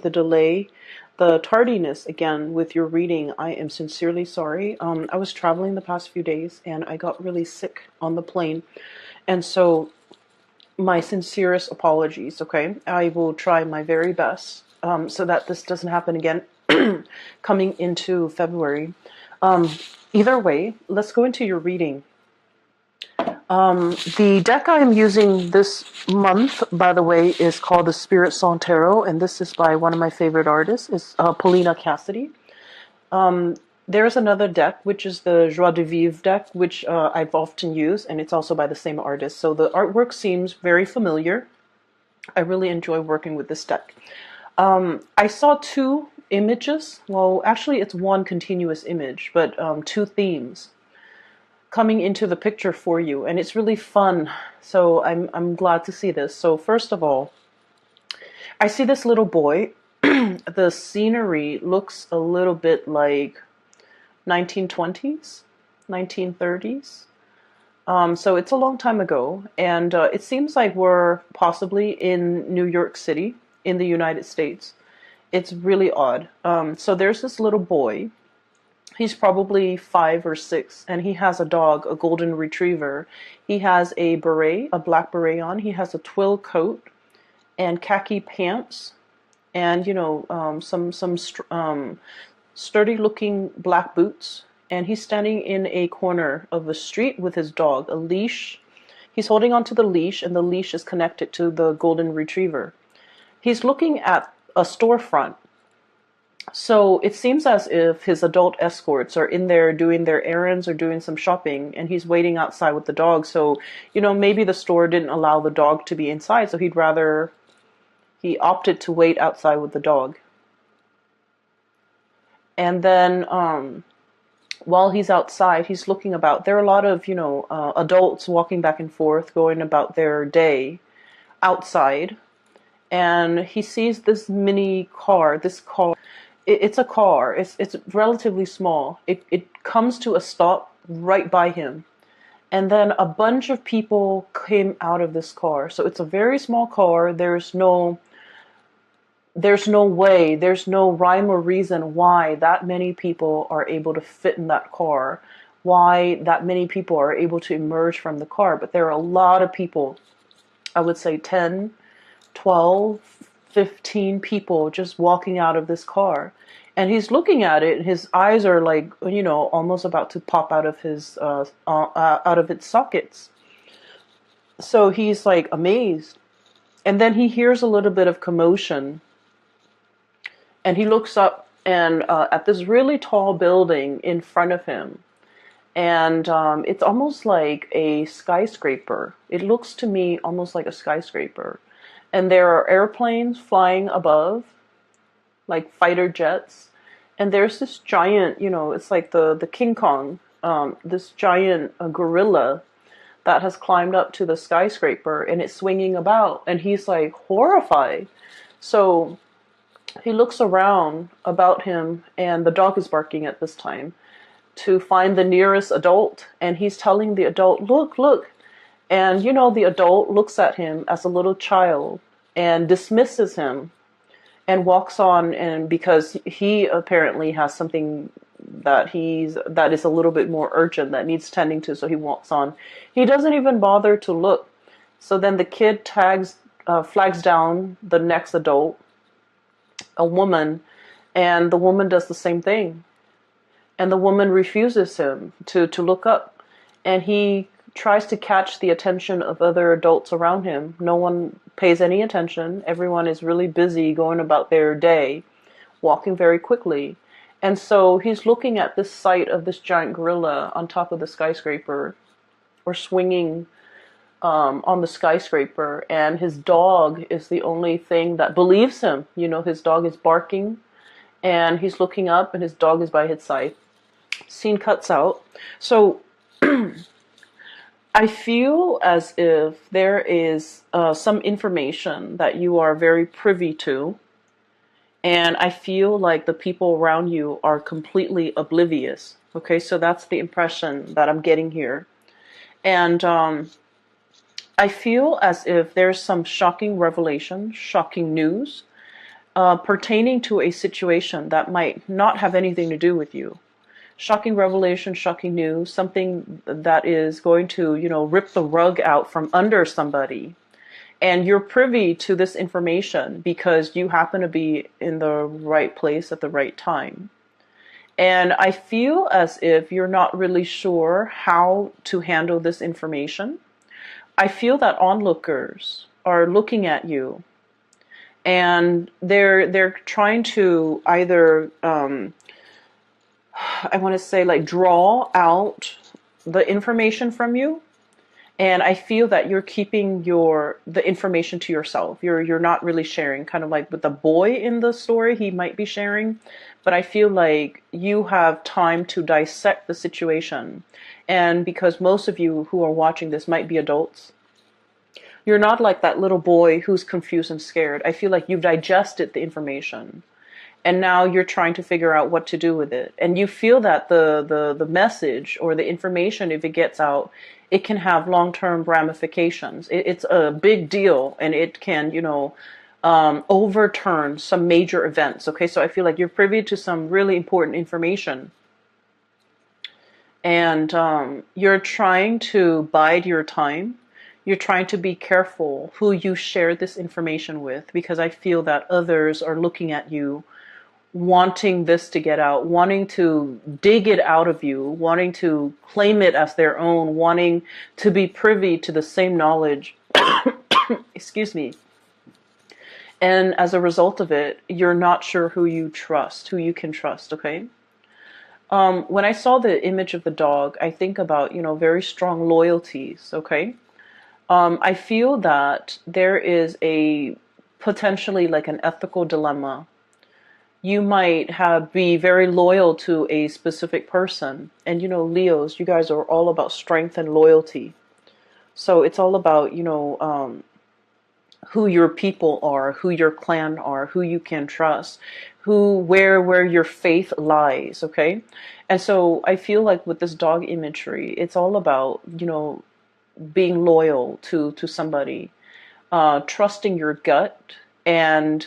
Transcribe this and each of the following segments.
the delay, the tardiness again with your reading. I am sincerely sorry. I was traveling the past few days and I got really sick on the plane. And so my sincerest apologies, okay? I will try my very best so that this doesn't happen again coming into February. Um, Either way, let's go into your reading. The deck I am using this month, by the way, is called the Spirit Song Tarot, and this is by one of my favorite artists, is Paulina Cassidy. There's another deck, which is the Joie de Vivre deck, which I've often used, and it's also by the same artist. So the artwork seems very familiar. I really enjoy working with this deck. I saw two images. Well, actually, it's one continuous image, but two themes coming into the picture for you, and it's really fun. So I'm glad to see this. So first of all, I see this little boy. The scenery looks a little bit like 1920s, 1930s. So it's a long time ago, and it seems like we're possibly in New York City in the United States. It's really odd. So there's this little boy. He's probably 5 or 6, and he has a dog, a golden retriever. He has a beret, a black beret on. He has a twill coat and khaki pants, and some sturdy-looking black boots. And he's standing in a corner of the street with his dog, a leash. He's holding onto the leash, and the leash is connected to the golden retriever. He's looking at a storefront. So it seems as if his adult escorts are in there doing their errands or doing some shopping, and he's waiting outside with the dog. So, maybe the store didn't allow the dog to be inside, so he opted to wait outside with the dog. And then while he's outside, he's looking about. There are a lot of, adults walking back and forth, going about their day outside. And he sees this mini car, it's a car. It's relatively small. It comes to a stop right by him. And then a bunch of people came out of this car. So it's a very small car. There's no way, there's no rhyme or reason why that many people are able to fit in that car, why that many people are able to emerge from the car. But there are a lot of people, I would say 10, 12, 15 people just walking out of this car. And he's looking at it, and his eyes are like, almost about to pop out of its sockets. So he's like amazed. And then he hears a little bit of commotion. And he looks up and at this really tall building in front of him. And it's almost like a skyscraper. It looks to me almost like a skyscraper. And there are airplanes flying above, like fighter jets. And there's this giant, it's like the King Kong, this giant gorilla that has climbed up to the skyscraper, and it's swinging about. And he's like horrified. So he looks around about him, and the dog is barking at this time, to find the nearest adult. And he's telling the adult, look. And, the adult looks at him as a little child and dismisses him and walks on. And because he apparently has something that is a little bit more urgent that needs tending to, so he walks on. He doesn't even bother to look. So then the kid flags down the next adult, a woman, and the woman does the same thing. And the woman refuses him to look up. And he tries to catch the attention of other adults around him. No one pays any attention. Everyone is really busy going about their day, walking very quickly. And so he's looking at this sight of this giant gorilla on top of the skyscraper, or swinging on the skyscraper, and his dog is the only thing that believes him. His dog is barking, and he's looking up, and his dog is by his side. Scene cuts out. So I feel as if there is some information that you are very privy to, and I feel like the people around you are completely oblivious. Okay, so that's the impression that I'm getting here. And I feel as if there's some shocking revelation, shocking news pertaining to a situation that might not have anything to do with you. Shocking revelation, shocking news, something that is going to, rip the rug out from under somebody. And you're privy to this information because you happen to be in the right place at the right time. And I feel as if you're not really sure how to handle this information. I feel that onlookers are looking at you and they're trying to either I want to say like draw out the information from you. And I feel that you're keeping the information to yourself. You're not really sharing, kind of like with the boy in the story, he might be sharing, but I feel like you have time to dissect the situation. And because most of you who are watching this might be adults, you're not like that little boy who's confused and scared. I feel like you've digested the information. And now you're trying to figure out what to do with it. And you feel that the message or the information, if it gets out, it can have long-term ramifications. It's a big deal, and it can, overturn some major events. Okay, so I feel like you're privy to some really important information. And you're trying to bide your time. You're trying to be careful who you share this information with, because I feel that others are looking at you wanting this to get out, wanting to dig it out of you, wanting to claim it as their own, wanting to be privy to the same knowledge. Excuse me. And as a result of it, you're not sure who you can trust, okay? When I saw the image of the dog, I think about, very strong loyalties, okay? I feel that there is a potentially like an ethical dilemma. You might be very loyal to a specific person. And, Leos, you guys are all about strength and loyalty. So it's all about, who your people are, who your clan are, who you can trust, where your faith lies, okay? And so I feel like with this dog imagery, it's all about, being loyal to somebody, trusting your gut, and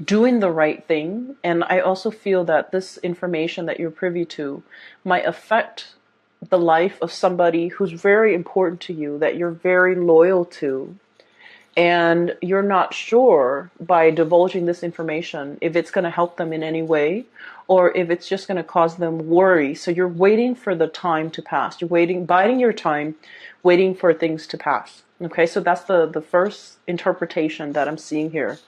doing the right thing. And I also feel that this information that you're privy to might affect the life of somebody who's very important to you, that you're very loyal to. And you're not sure by divulging this information if it's going to help them in any way or if it's just going to cause them worry. So you're waiting for the time to pass. You're biding your time, waiting for things to pass. Okay, so that's the first interpretation that I'm seeing here.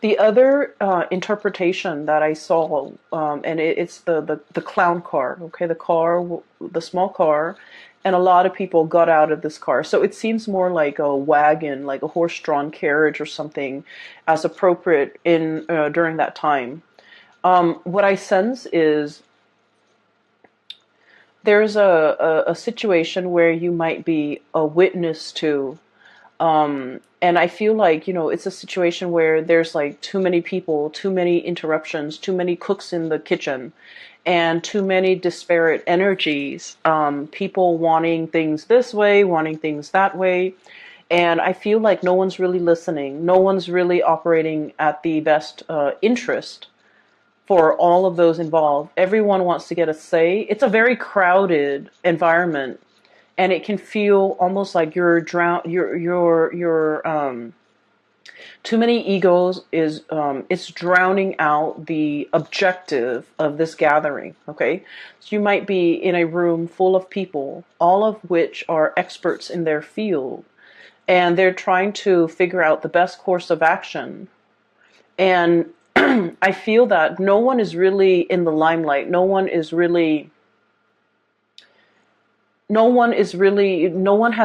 The other interpretation that I saw, and it's the clown car, okay, the small car, and a lot of people got out of this car. So it seems more like a wagon, like a horse-drawn carriage or something, as appropriate during that time. What I sense is there's a situation where you might be a witness to. And I feel like, it's a situation where there's like too many people, too many interruptions, too many cooks in the kitchen, and too many disparate energies. People wanting things this way, wanting things that way. And I feel like no one's really listening. No one's really operating at the best interest for all of those involved. Everyone wants to get a say. It's a very crowded environment. And it can feel almost like you're too many egos it's drowning out the objective of this gathering. Okay, so you might be in a room full of people, all of which are experts in their field, and they're trying to figure out the best course of action. And I feel that no one is really in the limelight. No one has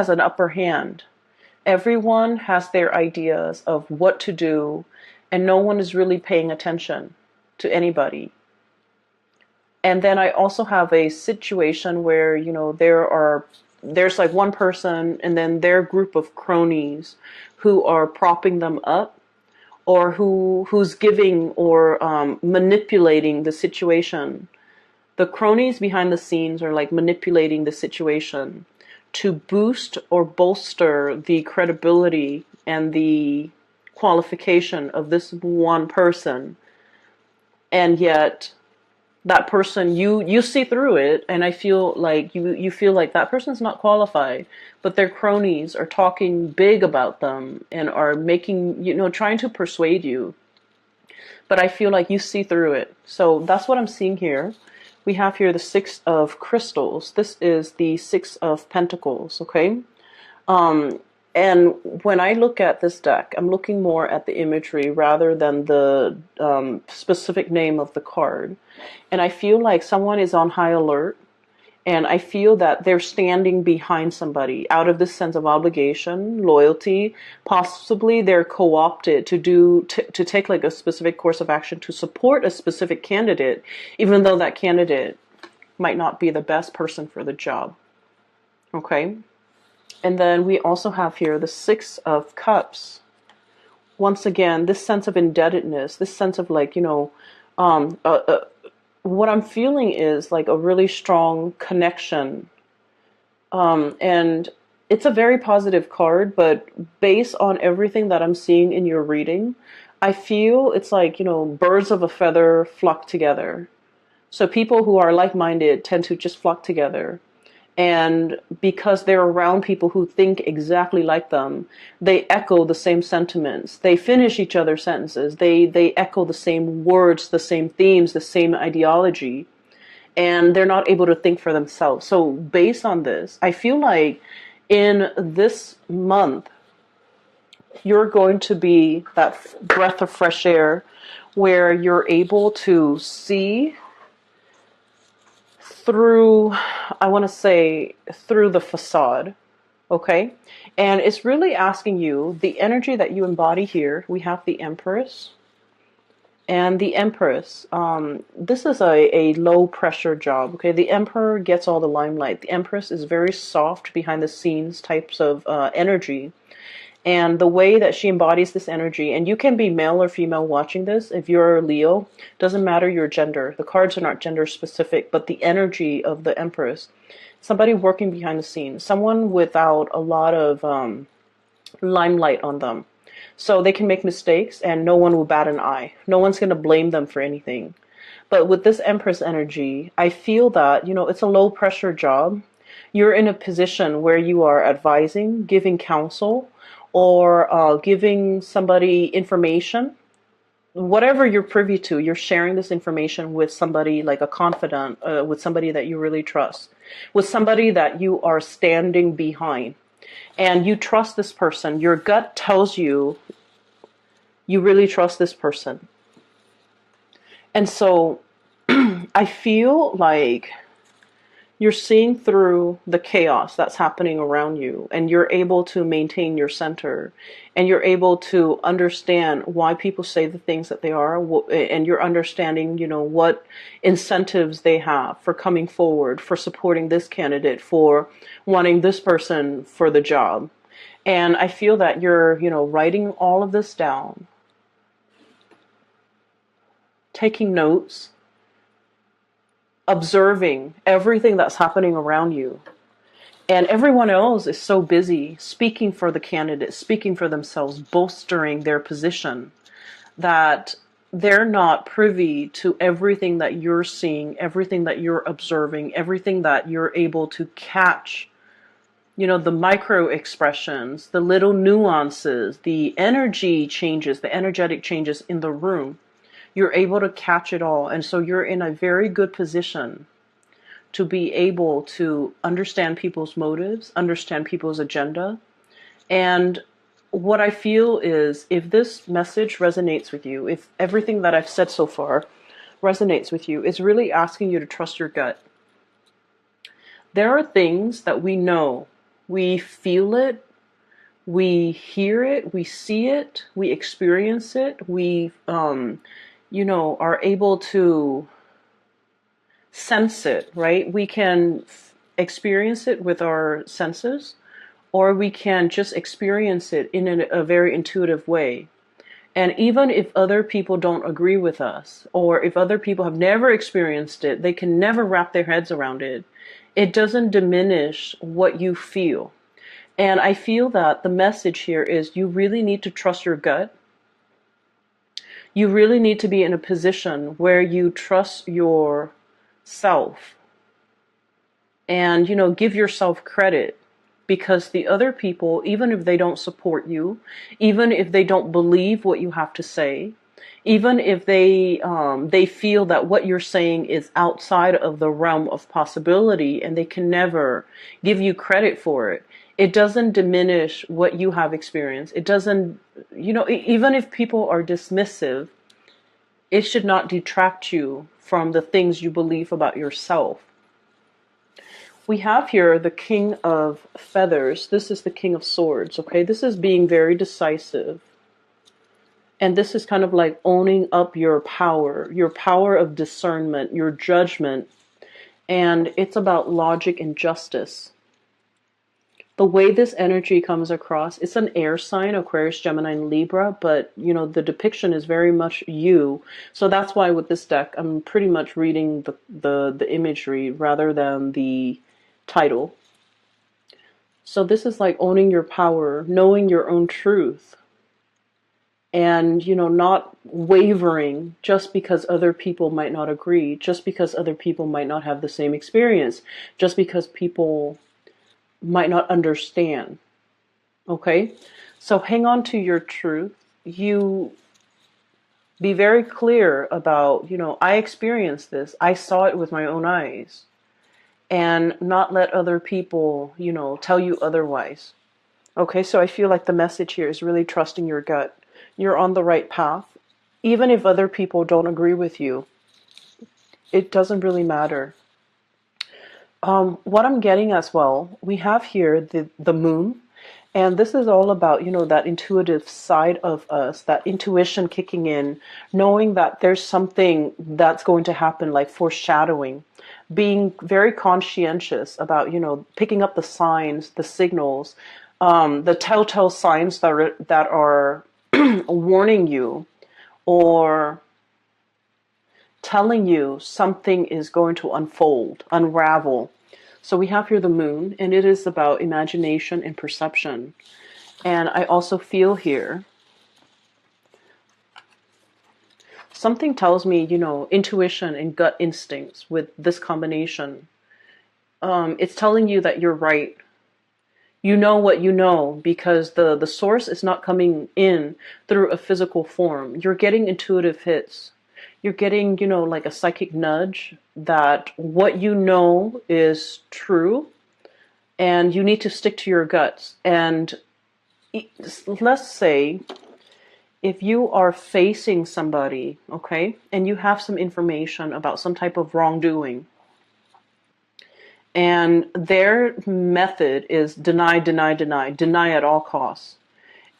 an upper hand. Everyone has their ideas of what to do, and no one is really paying attention to anybody. And then I also have a situation where, there's like one person and then their group of cronies who are propping them up, or who's giving or manipulating the situation. The cronies behind the scenes are like manipulating the situation to boost or bolster the credibility and the qualification of this one person, and yet that person, you see through it, and I feel like you feel like that person's not qualified, but their cronies are talking big about them and are making, trying to persuade you, but I feel like you see through it. So that's what I'm seeing here. We have here the Six of Crystals. This is the Six of Pentacles, okay? And when I look at this deck, I'm looking more at the imagery rather than the specific name of the card. And I feel like someone is on high alert, and I feel that they're standing behind somebody out of this sense of obligation, loyalty. Possibly they're co-opted to take like a specific course of action to support a specific candidate, even though that candidate might not be the best person for the job. Okay? And then we also have here the Six of Cups. Once again, this sense of indebtedness, this sense of like, what I'm feeling is like a really strong connection. And it's a very positive card, but based on everything that I'm seeing in your reading, I feel it's like, birds of a feather flock together. So people who are like-minded tend to just flock together. And because they're around people who think exactly like them, they echo the same sentiments. They finish each other's sentences. They echo the same words, the same themes, the same ideology. And they're not able to think for themselves. So based on this, I feel like in this month, you're going to be that breath of fresh air where you're able to see through, I want to say, through the facade, okay? And it's really asking you, the energy that you embody here, we have the Empress and the Empress. This is a low pressure job, okay? The Emperor gets all the limelight. The Empress is very soft, behind the scenes types of energy. And the way that she embodies this energy, and you can be male or female watching this. If you're Leo, doesn't matter your gender. The cards are not gender specific, but the energy of the Empress, somebody working behind the scenes, someone without a lot of limelight on them. So they can make mistakes and no one will bat an eye. No one's going to blame them for anything. But with this Empress energy, I feel that, it's a low pressure job. You're in a position where you are advising, giving counsel, or giving somebody information. Whatever you're privy to, you're sharing this information with somebody like a confidant, with somebody that you really trust, with somebody that you are standing behind. And you trust this person. Your gut tells you you really trust this person. And so I feel like you're seeing through the chaos that's happening around you, and you're able to maintain your center, and you're able to understand why people say the things that they are, and you're understanding, what incentives they have for coming forward, for supporting this candidate, for wanting this person for the job. And I feel that you're, writing all of this down, taking notes, observing everything that's happening around you. And everyone else is so busy speaking for the candidate, speaking for themselves, bolstering their position, that they're not privy to everything that you're seeing, everything that you're observing, everything that you're able to catch. The micro expressions, the little nuances, the energy changes, the energetic changes in the room. You're able to catch it all. And so you're in a very good position to be able to understand people's motives, understand people's agenda. And what I feel is, if this message resonates with you, if everything that I've said so far resonates with you, it's really asking you to trust your gut. There are things that we know, we feel it, we hear it, we see it, we experience it, we are able to sense it, right? We can experience it with our senses, or we can just experience it in a very intuitive way. And even if other people don't agree with us, or if other people have never experienced it, they can never wrap their heads around it, it doesn't diminish what you feel. And I feel that the message here is you really need to trust your gut. You really need to be in a position where you trust yourself and, give yourself credit, because the other people, even if they don't support you, even if they don't believe what you have to say, even if they feel that what you're saying is outside of the realm of possibility and they can never give you credit for it, it doesn't diminish what you have experienced. It doesn't, even if people are dismissive, it should not detract you from the things you believe about yourself. We have here the King of Feathers. This is the King of Swords, okay? This is being very decisive. And this is kind of like owning up your power of discernment, your judgment. And it's about logic and justice. The way this energy comes across, it's an air sign, Aquarius, Gemini, and Libra, but, the depiction is very much you. So that's why with this deck, I'm pretty much reading the imagery rather than the title. So this is like owning your power, knowing your own truth, and, not wavering just because other people might not agree, just because other people might not have the same experience, just because people might not understand. Okay? So hang on to your truth. You be very clear about, I experienced this. I saw it with my own eyes. And not let other people, tell you otherwise. Okay, so I feel like the message here is really trusting your gut. You're on the right path. Even if other people don't agree with you, it doesn't really matter. What I'm getting as well, we have here the moon, and this is all about, that intuitive side of us, that intuition kicking in, knowing that there's something that's going to happen, like foreshadowing, being very conscientious about, picking up the signs, the signals, the telltale signs that are warning you or telling you something is going to unfold, unravel. So we have here the moon, and it is about imagination and perception. And I also feel here, something tells me, intuition and gut instincts with this combination. It's telling you that you're right. You know what you know because the source is not coming in through a physical form. You're getting intuitive hits. You're getting, like a psychic nudge that what you know is true and you need to stick to your guts. And let's say if you are facing somebody, okay, and you have some information about some type of wrongdoing, and their method is deny, deny, deny, deny at all costs.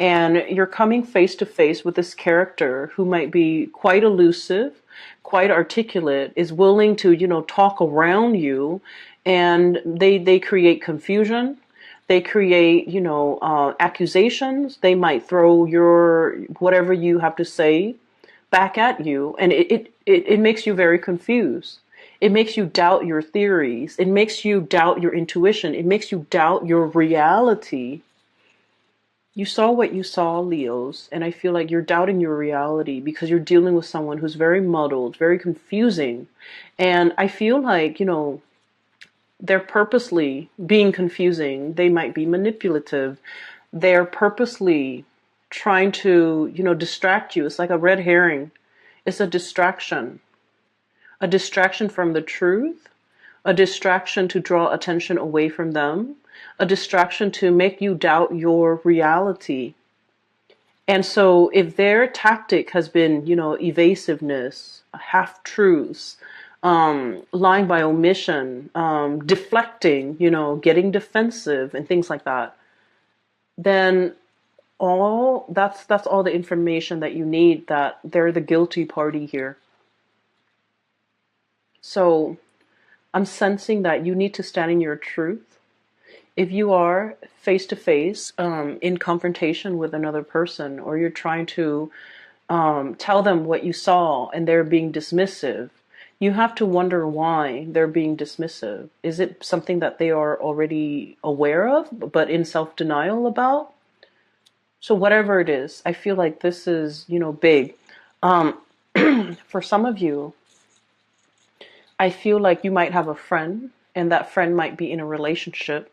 And you're coming face to face with this character who might be quite elusive, quite articulate, is willing to, talk around you, and they create confusion. They create, accusations. They might throw your whatever you have to say back at you, and it makes you very confused. It makes you doubt your theories. It makes you doubt your intuition. It makes you doubt your reality. You saw what you saw, Leos, and I feel like you're doubting your reality because you're dealing with someone who's very muddled, very confusing. And I feel like, they're purposely being confusing. They might be manipulative. They're purposely trying to, distract you. It's like a red herring. It's a distraction from the truth, a distraction to draw attention away from them, a distraction to make you doubt your reality. And so if their tactic has been, evasiveness, half-truths, lying by omission, deflecting, getting defensive and things like that, then that's all the information that you need, that they're the guilty party here. So I'm sensing that you need to stand in your truth. If you are face to face in confrontation with another person, or you're trying to tell them what you saw and they're being dismissive, you have to wonder why they're being dismissive. Is it something that they are already aware of, but in self-denial about? So whatever it is, I feel like this is, big. Um, for some of you, I feel like you might have a friend, and that friend might be in a relationship,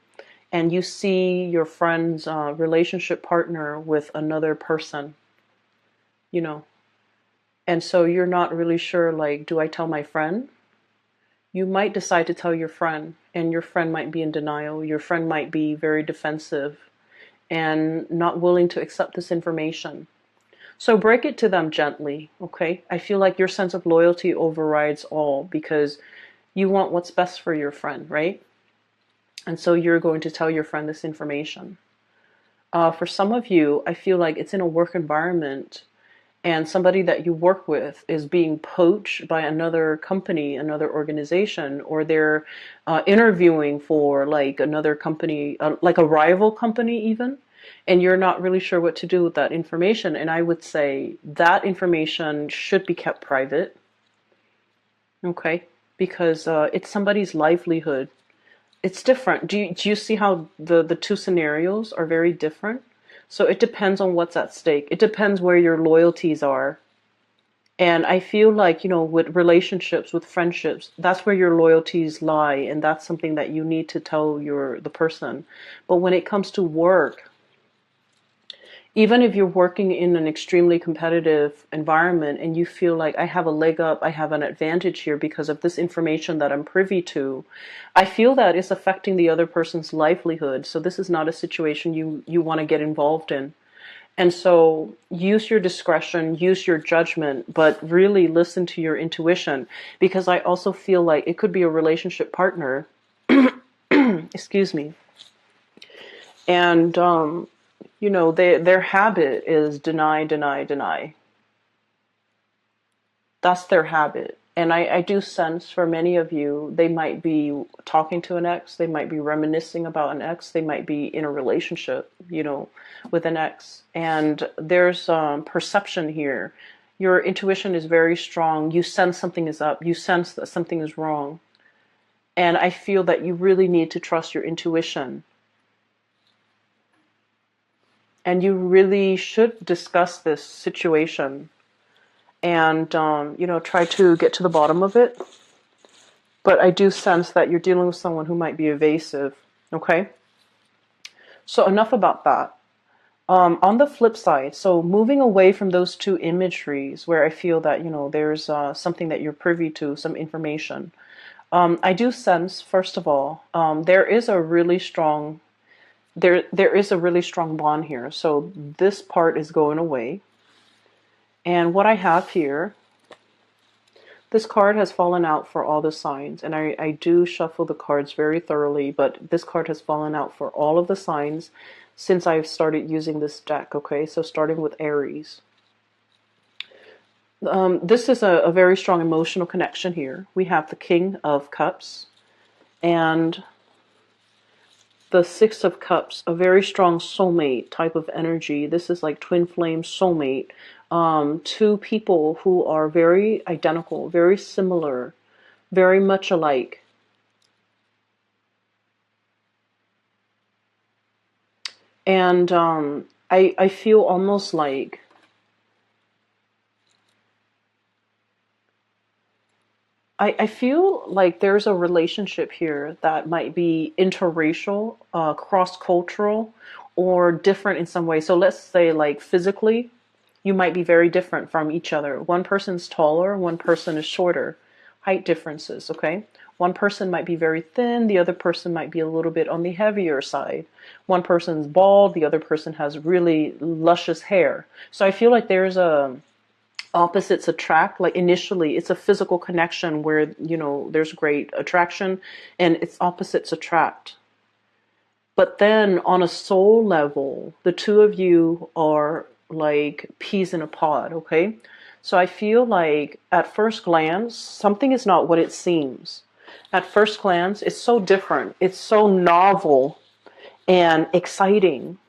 and you see your friend's relationship partner with another person, you know, and so you're not really sure, like, do I tell my friend? You might decide to tell your friend, and your friend might be in denial. Your friend might be very defensive and not willing to accept this information. So break it to them gently, okay? I feel like your sense of loyalty overrides all because you want what's best for your friend, right? And so you're going to tell your friend this information. For some of you, I feel like it's in a work environment and somebody that you work with is being poached by another company, another organization, or they're interviewing for like another company, like a rival company even, and you're not really sure what to do with that information. And I would say that information should be kept private, okay? Because it's somebody's livelihood. It's different. Do you see how the two scenarios are very different? So it depends on what's at stake. It depends where your loyalties are. And I feel like, with relationships, with friendships, that's where your loyalties lie, and that's something that you need to tell the person. But when it comes to work, even if you're working in an extremely competitive environment and you feel like I have a leg up, I have an advantage here because of this information that I'm privy to, I feel that it's affecting the other person's livelihood. So this is not a situation you want to get involved in. And so use your discretion, use your judgment, but really listen to your intuition, because I also feel like it could be a relationship partner, excuse me, and their habit is deny, deny, deny. That's their habit. And I do sense for many of you, they might be talking to an ex, they might be reminiscing about an ex, they might be in a relationship, with an ex. And there's perception here. Your intuition is very strong. You sense something is up, you sense that something is wrong. And I feel that you really need to trust your intuition. And you really should discuss this situation and try to get to the bottom of it. But I do sense that you're dealing with someone who might be evasive. Okay, so enough about that. On the flip side, so moving away from those two imageries where I feel that there's something that you're privy to, some information, I do sense, first of all, there is a really strong there is a really strong bond here. So this part is going away. And what I have here, this card has fallen out for all the signs, and I do shuffle the cards very thoroughly, but this card has fallen out for all of the signs since I've started using this deck, okay? So starting with Aries. This is a very strong emotional connection here. We have the King of Cups and the Six of Cups, a very strong soulmate type of energy. This is like twin flame soulmate. Two people who are very identical, very similar, very much alike. And I feel almost like I feel like there's a relationship here that might be interracial, cross-cultural, or different in some way. So let's say like physically, you might be very different from each other. One person's taller, one person is shorter. Height differences, okay? One person might be very thin, the other person might be a little bit on the heavier side. One person's bald, the other person has really luscious hair. So I feel like there's a opposites attract. Like initially it's a physical connection where there's great attraction and it's opposites attract, but then on a soul level the two of you are like peas in a pod, okay? So I feel like at first glance something is not what it seems. At first glance it's so different, it's so novel and exciting.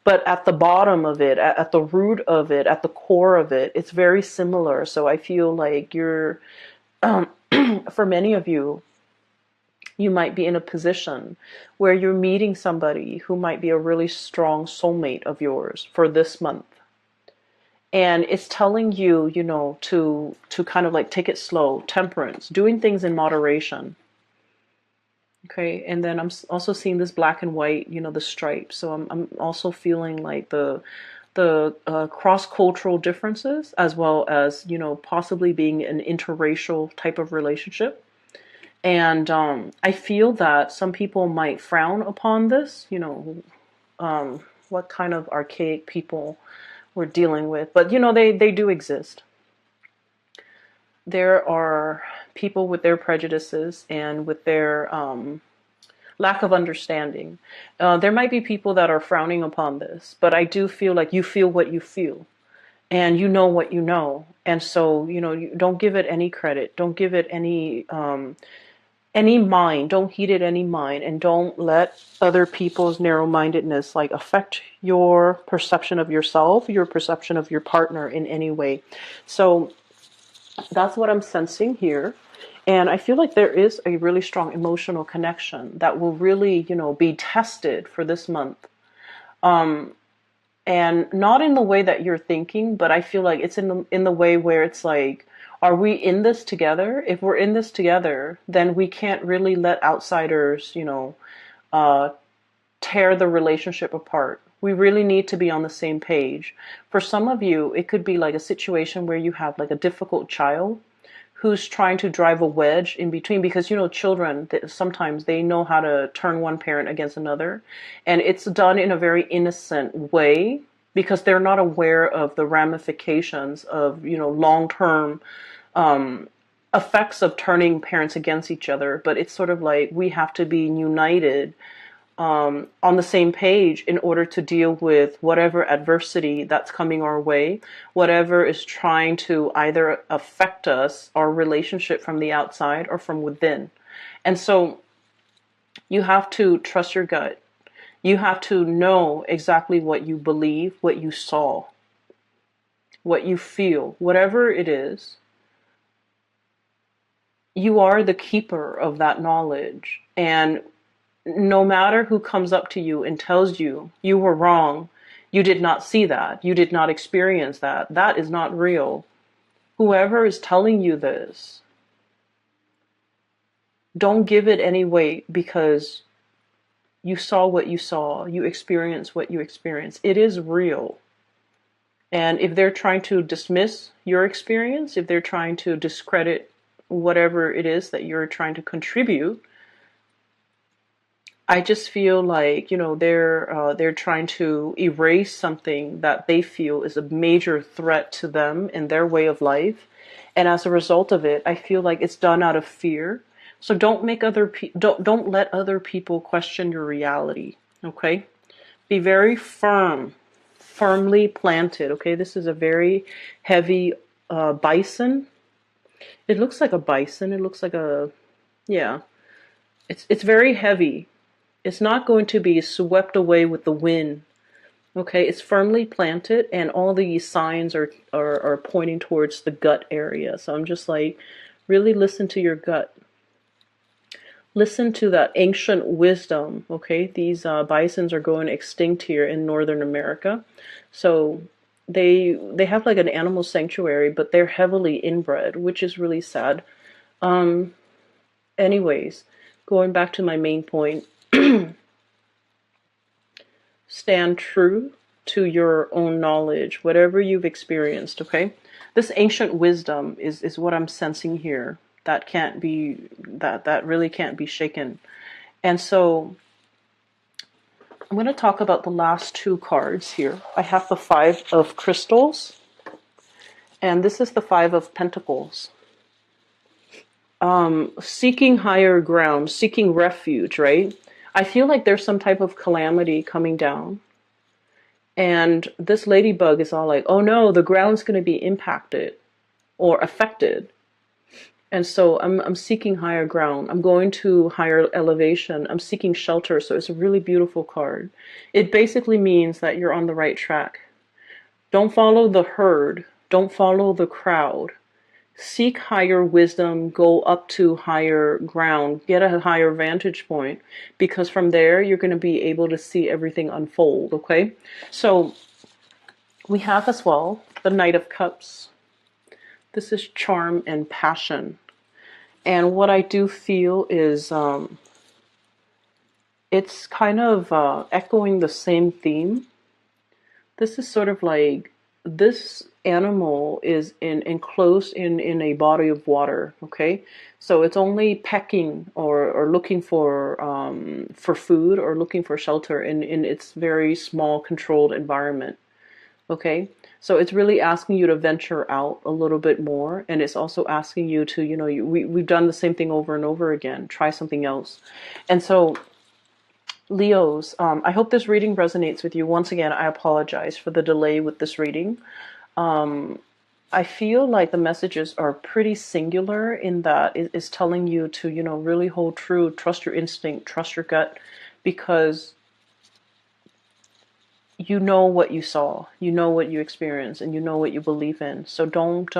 But at the bottom of it, at the root of it, at the core of it, it's very similar. So I feel like for many of you, you might be in a position where you're meeting somebody who might be a really strong soulmate of yours for this month. And it's telling you, you know, to kind of like take it slow, temperance, doing things in moderation. Okay, and then also seeing this black and white, you know, the stripes. So I'm also feeling like the cross-cultural differences, as well as, you know, possibly being an interracial type of relationship. And I feel that some people might frown upon this, you know, what kind of archaic people we're dealing with. But, you know, they do exist. There are people with their prejudices and with their lack of understanding. There might be people that are frowning upon this, but I do feel like you feel what you feel and you know what you know. And so, you know, you don't give it any credit. Don't give it any mind. Don't heed it any mind, and don't let other people's narrow-mindedness like affect your perception of yourself, your perception of your partner in any way. So that's what I'm sensing here. And I feel like there is a really strong emotional connection that will really, you know, be tested for this month. And not in the way that you're thinking, but I feel like it's in the way where it's like, are we in this together? If we're in this together, then we can't really let outsiders, you know, tear the relationship apart. We really need to be on the same page. For some of you, it could be like a situation where you have like a difficult child who's trying to drive a wedge in between, because, you know, children, sometimes they know how to turn one parent against another, and it's done in a very innocent way because they're not aware of the ramifications of, you know, long-term effects of turning parents against each other. But it's sort of like we have to be united on the same page in order to deal with whatever adversity that's coming our way, whatever is trying to either affect us, our relationship from the outside or from within. And so you have to trust your gut. You have to know exactly what you believe, what you saw, what you feel, whatever it is. You are the keeper of that knowledge. And no matter who comes up to you and tells you you were wrong, you did not see that, you did not experience that, that is not real. Whoever is telling you this, don't give it any weight, because you saw what you saw, you experienced what you experienced. It is real. And if they're trying to dismiss your experience, if they're trying to discredit whatever it is that you're trying to contribute, I just feel like, you know, they're trying to erase something that they feel is a major threat to them and their way of life, and as a result of it, I feel like it's done out of fear. So don't let other people question your reality. Okay, be very firmly planted. Okay, this is a very heavy bison. It looks like a bison. It looks like a, yeah. It's very heavy. It's not going to be swept away with the wind. Okay, it's firmly planted, and all these signs are pointing towards the gut area. So I'm just like, really listen to your gut. Listen to that ancient wisdom. Okay, these bisons are going extinct here in Northern America. So they have like an animal sanctuary, but they're heavily inbred, which is really sad. Anyways, going back to my main point. Stand true to your own knowledge, whatever you've experienced, okay? This ancient wisdom is what I'm sensing here. That can't be, that really can't be shaken. And so I'm going to talk about the last two cards here. I have the Five of Crystals, and this is the Five of Pentacles. Seeking higher ground, seeking refuge, right? I feel like there's some type of calamity coming down. And this ladybug is all like, oh no, the ground's going to be impacted or affected. And so I'm seeking higher ground. I'm going to higher elevation. I'm seeking shelter. So it's a really beautiful card. It basically means that you're on the right track. Don't follow the herd. Don't follow the crowd. Seek higher wisdom, go up to higher ground, get a higher vantage point, because from there you're going to be able to see everything unfold, okay? So we have as well the Knight of Cups. This is charm and passion. And what I do feel is it's kind of echoing the same theme. This is sort of like this animal is enclosed in a body of water, okay? So it's only pecking or looking for food or looking for shelter in its very small controlled environment, okay? So it's really asking you to venture out a little bit more, and it's also asking you to, we've done the same thing over and over again. Try something else. And so Leos, I hope this reading resonates with you. Once again, I apologize for the delay with this reading. I feel like the messages are pretty singular in that it is telling you to, really hold true, trust your instinct, trust your gut, because you know what you saw, you know what you experienced, and you know what you believe in. So don't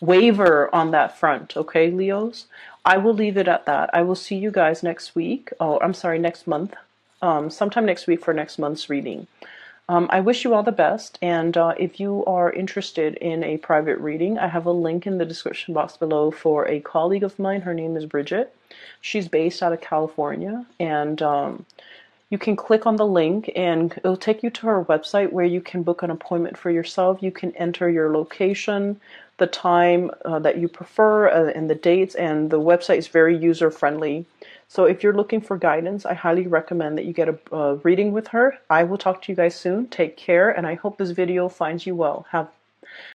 waver on that front, okay, Leos? I will leave it at that. I will see you guys next week. Oh, I'm sorry, next month. Sometime next week for next month's reading. I wish you all the best, and if you are interested in a private reading, I have a link in the description box below for a colleague of mine. Her name is Bridget. She's based out of California, and you can click on the link and it'll take you to her website where you can book an appointment for yourself. You can enter your location, the time that you prefer, and the dates, and the website is very user friendly. So if you're looking for guidance, I highly recommend that you get a reading with her. I will talk to you guys soon. Take care, and I hope this video finds you well. Have